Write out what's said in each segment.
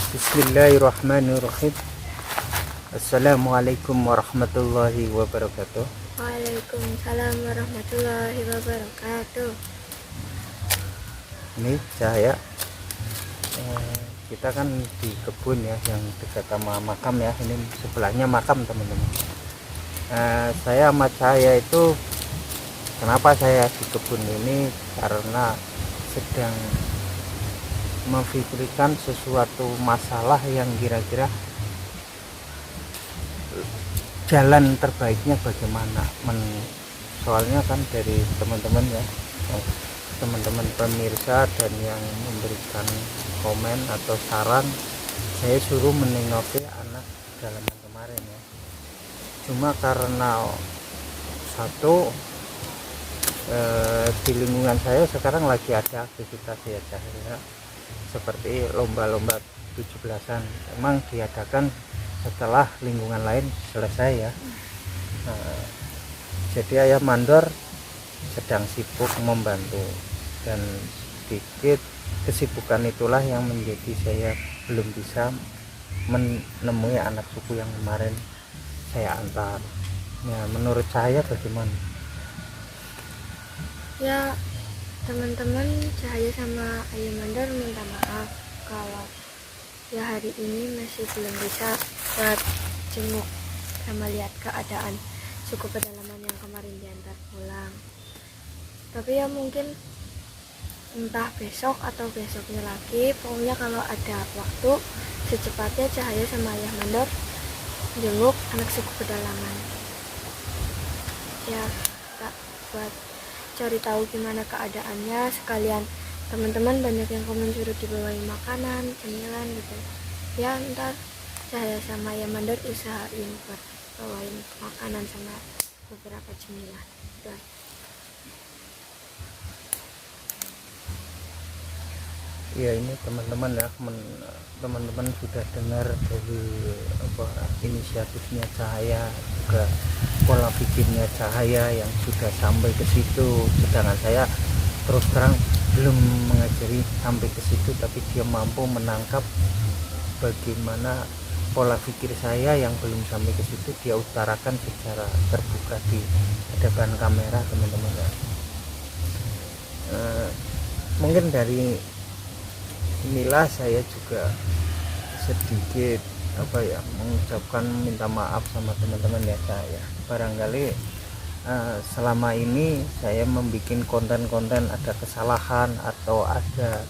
Bismillahirrahmanirrahim. Assalamualaikum warahmatullahi wabarakatuh. Waalaikumsalam warahmatullahi wabarakatuh. Ini Cahaya, kita kan di kebun ya, yang dekat sama makam ya. Ini sebelahnya makam teman-teman. Saya sama Cahaya itu, kenapa saya di kebun ini, karena sedang memfikirkan sesuatu masalah yang kira-kira jalan terbaiknya bagaimana. Soalnya kan dari teman-teman ya, teman-teman pemirsa dan yang memberikan komen atau saran, saya suruh menengoki anak dalaman kemarin ya. Cuma karena satu, di lingkungan saya sekarang lagi ada aktivitas ya Cahaya, seperti lomba-lomba 17-an, memang diadakan setelah lingkungan lain selesai ya. Jadi ayah mandor sedang sibuk membantu, dan sedikit kesibukan itulah yang menjadi saya belum bisa menemui anak suku yang kemarin saya antar. Ya, menurut saya bagaimana? Ya, teman-teman, Cahaya sama Ayah Mandor minta maaf kalau ya hari ini masih belum bisa buat jenguk sama lihat keadaan suku pedalaman yang kemarin diantar pulang. Tapi ya mungkin entah besok atau besoknya lagi, pokoknya kalau ada waktu secepatnya Cahaya sama Ayah Mandor jenguk anak suku pedalaman. Ya, tak buat cari tahu gimana keadaannya, sekalian teman-teman banyak yang komen suruh dibawain makanan, cemilan gitu ya. Ntar Cahaya sama Ayah Mandor usahain buat bawain makanan sama beberapa cemilan gitu. Ya, ini teman-teman ya, teman-teman sudah dengar dari inisiatifnya Cahaya, juga pola pikirnya Cahaya yang sudah sampai ke situ. Sedangkan saya terus terang belum mengajari sampai ke situ, tapi dia mampu menangkap bagaimana pola pikir saya yang belum sampai ke situ, dia utarakan secara terbuka di hadapan kamera teman-teman ya. Mungkin dari inilah saya juga sedikit mengucapkan minta maaf sama teman-teman ya saya. Barangkali selama ini saya membuat konten-konten ada kesalahan atau ada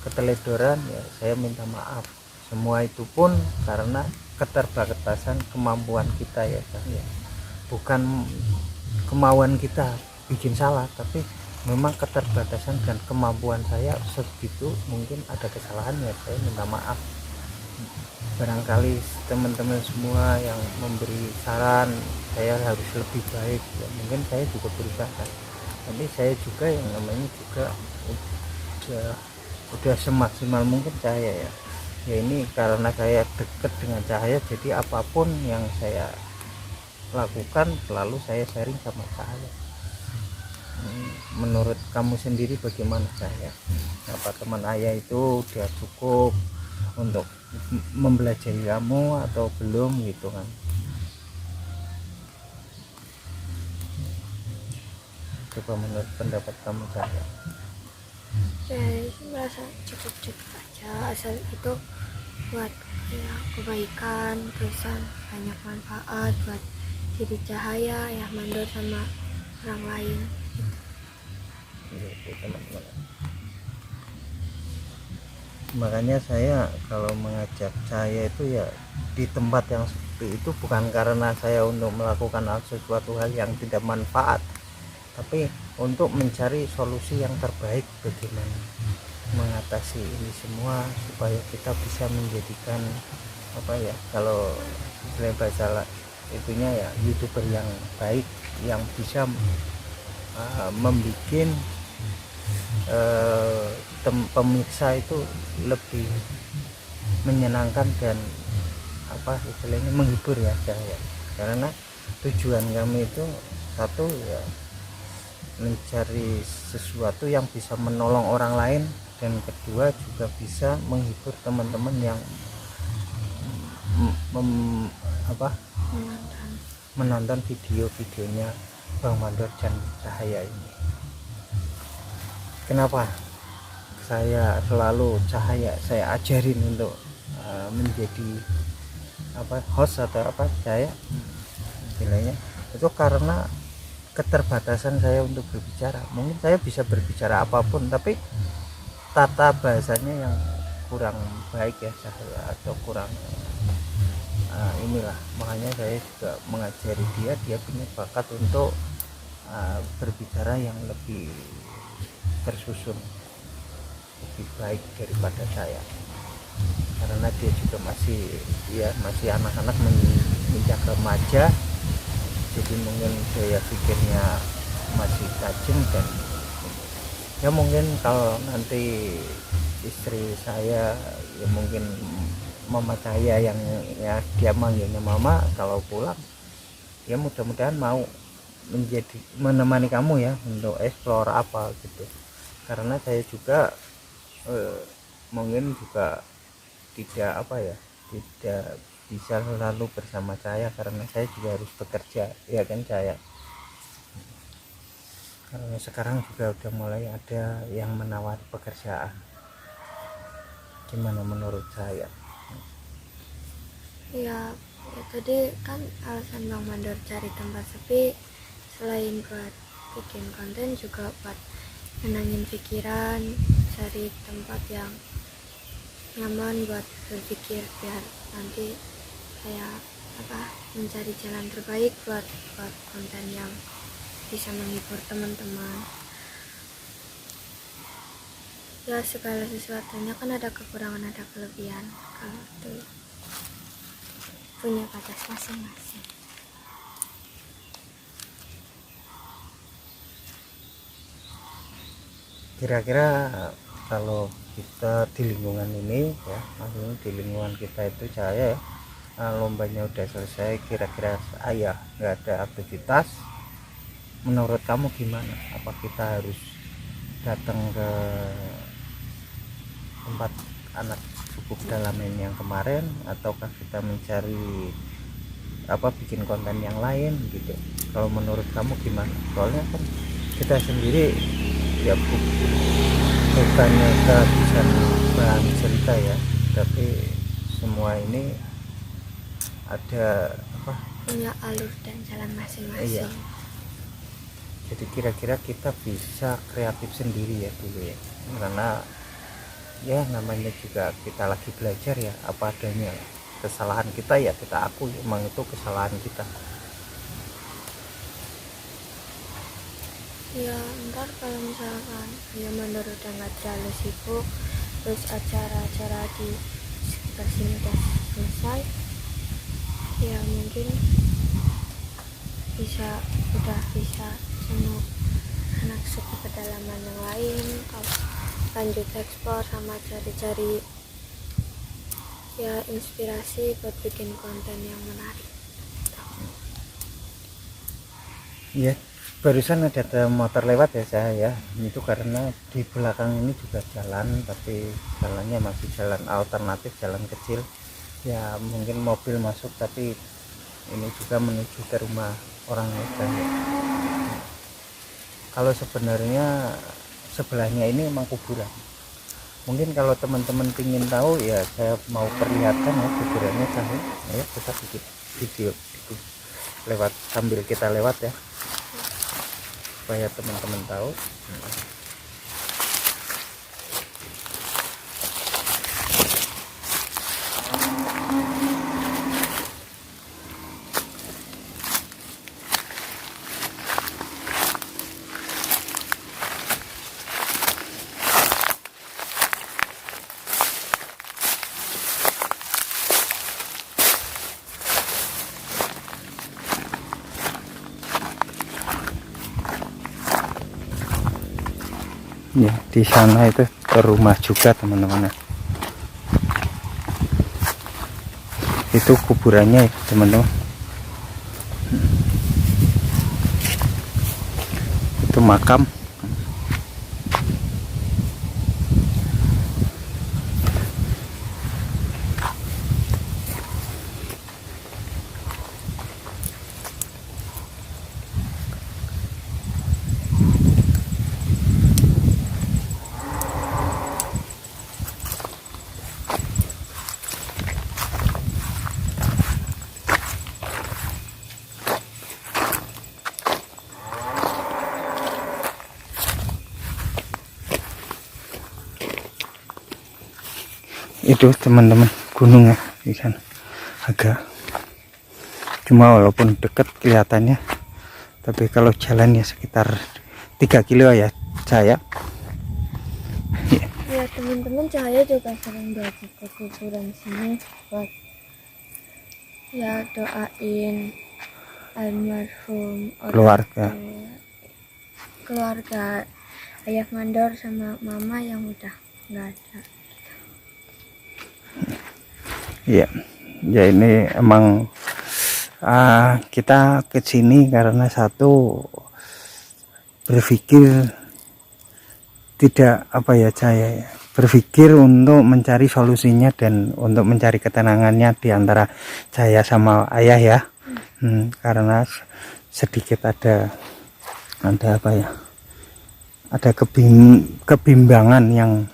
keteledoran ya, saya minta maaf. Semua itu pun karena keterbatasan kemampuan kita ya saya. Bukan kemauan kita bikin salah, tapi memang keterbatasan dan kemampuan saya segitu, mungkin ada kesalahan ya, saya minta maaf. Barangkali teman-teman semua yang memberi saran saya harus lebih baik ya, mungkin saya juga berusaha, tapi saya juga yang namanya juga udah semaksimal mungkin saya ya. Ya ini karena saya dekat dengan Cahaya, jadi apapun yang saya lakukan selalu saya sharing sama Cahaya. Menurut kamu sendiri bagaimana Cahaya? Apa teman ayah itu udah cukup untuk mempelajari kamu atau belum gitu kan? Coba menurut pendapat kamu Cahaya. Saya merasa cukup-cukup aja, asal itu buat ya kebaikan, terusan banyak manfaat buat diri Cahaya, Ayah Mandor sama orang lain. Gitu, teman-teman. Makanya saya kalau mengajak Cahaya itu ya di tempat yang seperti itu bukan karena saya untuk melakukan sesuatu hal yang tidak manfaat, tapi untuk mencari solusi yang terbaik bagaimana mengatasi ini semua, supaya kita bisa menjadikan kalau istilah bahasa itunya ya, YouTuber yang baik, yang bisa membuat pemirsa itu lebih menyenangkan dan istilahnya menghibur ya Cahaya. Karena tujuan kami itu satu ya, mencari sesuatu yang bisa menolong orang lain, dan kedua juga bisa menghibur teman-teman yang apa menonton. menonton video-videonya Bang Mandor dan Cahaya ini. Kenapa saya selalu Cahaya saya ajarin untuk menjadi host atau Cahaya istilahnya, itu karena keterbatasan saya untuk berbicara. Mungkin saya bisa berbicara apapun, tapi tata bahasanya yang kurang baik ya Cahaya, atau kurang inilah, makanya saya juga mengajari dia punya bakat untuk berbicara yang lebih tersusun, lebih baik daripada saya, karena dia juga masih anak-anak menginjak remaja, jadi mungkin saya pikirnya masih tajam. Dan ya mungkin kalau nanti istri saya, ya mungkin mama saya yang ya dia manggilnya mama, kalau pulang ya mudah-mudahan mau menemani kamu ya untuk explore apa gitu, karena saya juga mungkin juga tidak tidak bisa selalu bersama saya, karena saya juga harus bekerja ya kan saya. Karena sekarang juga udah mulai ada yang menawari pekerjaan. Gimana menurut saya? Ya tadi kan alasan Bang Mandor cari tempat sepi selain buat bikin konten juga buat nenangin pikiran, cari tempat yang nyaman buat berpikir, biar nanti kayak mencari jalan terbaik buat konten yang bisa menghibur teman-teman. Ya segala sesuatunya kan ada kekurangan ada kelebihan, kalau itu punya batas masing-masing. Kira-kira kalau kita di lingkungan ini ya, maksudnya di lingkungan kita itu Cahaya ya, lombanya udah selesai, kira-kira saya nggak ada aktivitas, menurut kamu gimana? Apa kita harus datang ke tempat anak cukup dalamin yang kemarin, ataukah kita mencari bikin konten yang lain gitu? Kalau menurut kamu gimana? Soalnya kan kita sendiri ya bukannya kehabisan bahan cerita ya, tapi semua ini ada punya alur dan jalan masing-masing. Iya. Jadi kira-kira kita bisa kreatif sendiri ya dulu ya, karena ya namanya juga kita lagi belajar ya, apa adanya. Kesalahan kita ya kita akui, emang itu kesalahan kita. Ya ntar kalau misalkan ya Mandor udah nggak terlalu sibuk, terus acara-acara di sekitar sini udah selesai, ya mungkin udah bisa sama anak suku pedalaman yang lain, kalau lanjut ekspor sama cari-cari ya inspirasi buat bikin konten yang menarik. Iya, barusan ada motor lewat ya saya, itu karena di belakang ini juga jalan, tapi jalannya masih jalan alternatif, jalan kecil ya, mungkin mobil masuk, tapi ini juga menuju ke rumah orang saya. Kalau sebenarnya sebelahnya ini memang kuburan. Mungkin kalau teman-teman ingin tahu ya saya mau perlihatkan ya kuburannya saya. Ya kita bikin video lewat sambil kita lewat ya, supaya teman-teman tahu. Ya di sana itu ke rumah juga teman-teman ya. Itu kuburannya ya teman-teman. Itu makam. itu teman-teman gunung ya di sana agak, cuma walaupun dekat kelihatannya, tapi kalau jalan ya sekitar 3 kilo ya Cahaya. Ya teman-teman, Cahaya juga sering diajak ke kuburan sini buat ya doain almarhum keluarga ayah mandor sama mama yang udah nggak ada. Ya ini emang kita ke sini karena satu berpikir tidak Cahaya ya, berpikir untuk mencari solusinya dan untuk mencari ketenangannya di antara Cahaya sama ayah ya. Karena sedikit ada kebimbangan yang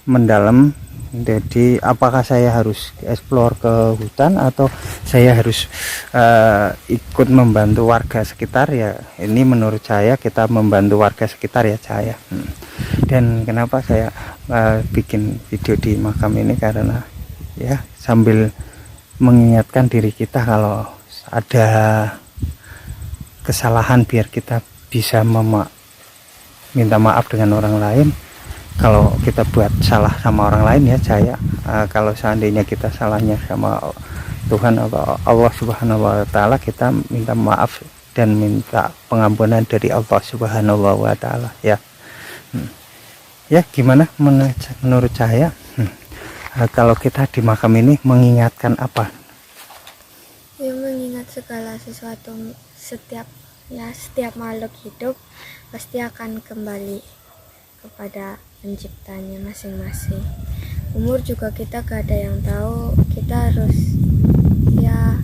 mendalam. Jadi apakah saya harus explore ke hutan atau saya harus ikut membantu warga sekitar ya. Ini menurut saya kita membantu warga sekitar ya Cahaya. Dan kenapa saya bikin video di makam ini, karena ya sambil mengingatkan diri kita kalau ada kesalahan biar kita bisa minta maaf dengan orang lain. Kalau kita buat salah sama orang lain ya Cahaya, kalau seandainya kita salahnya sama Tuhan atau Allah Subhanahu wa Ta'ala, kita minta maaf dan minta pengampunan dari Allah Subhanahu wa Ta'ala ya. Ya gimana menurut Cahaya? Kalau kita di makam ini mengingatkan apa? Ya mengingat segala sesuatu, setiap makhluk hidup pasti akan kembali kepada penciptanya masing-masing. Umur juga kita gak ada yang tahu, kita harus ya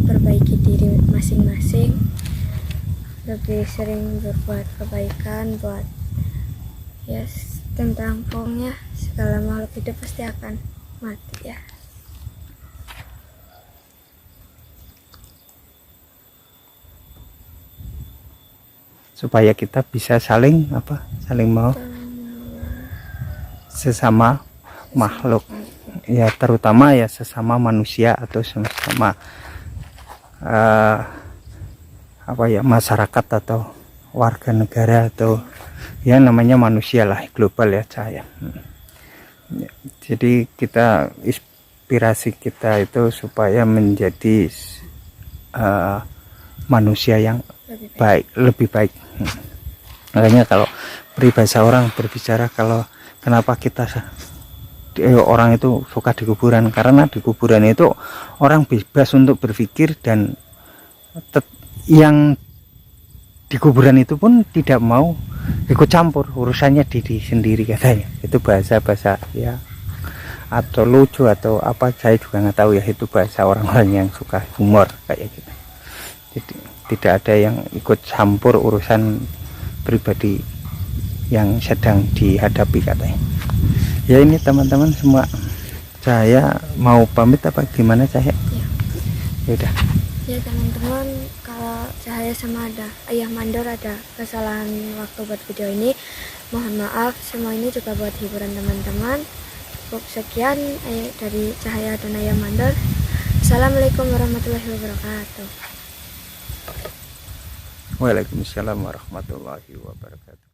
perbaiki diri masing-masing, lebih sering berbuat kebaikan buat ya tentang pokoknya segala makhluk hidup pasti akan mati ya. Supaya kita bisa saling mau sesama makhluk ya, terutama ya sesama manusia atau sesama masyarakat atau warga negara atau ya namanya manusia lah, global ya Cahaya. Jadi kita inspirasi kita itu supaya menjadi manusia yang lebih baik. Makanya kalau peribahasa orang berbicara kalau kenapa orang itu suka di kuburan, karena di kuburan itu orang bebas untuk berpikir dan yang di kuburan itu pun tidak mau ikut campur urusannya diri sendiri katanya. Itu bahasa ya atau lucu atau apa saya juga nggak tahu ya, itu bahasa orang-orang yang suka humor kayak gitu. Jadi tidak ada yang ikut campur urusan pribadi yang sedang dihadapi katanya. Ya ini teman-teman semua, saya mau pamit apa gimana Cahaya? Ya udah. Ya teman-teman, kalau Cahaya sama ayah mandor ada kesalahan waktu buat video ini, mohon maaf. Semua ini juga buat hiburan teman-teman. Cukup sekian dari Cahaya dan ayah mandor. Assalamualaikum warahmatullahi wabarakatuh. Waalaikumsalam warahmatullahi wabarakatuh.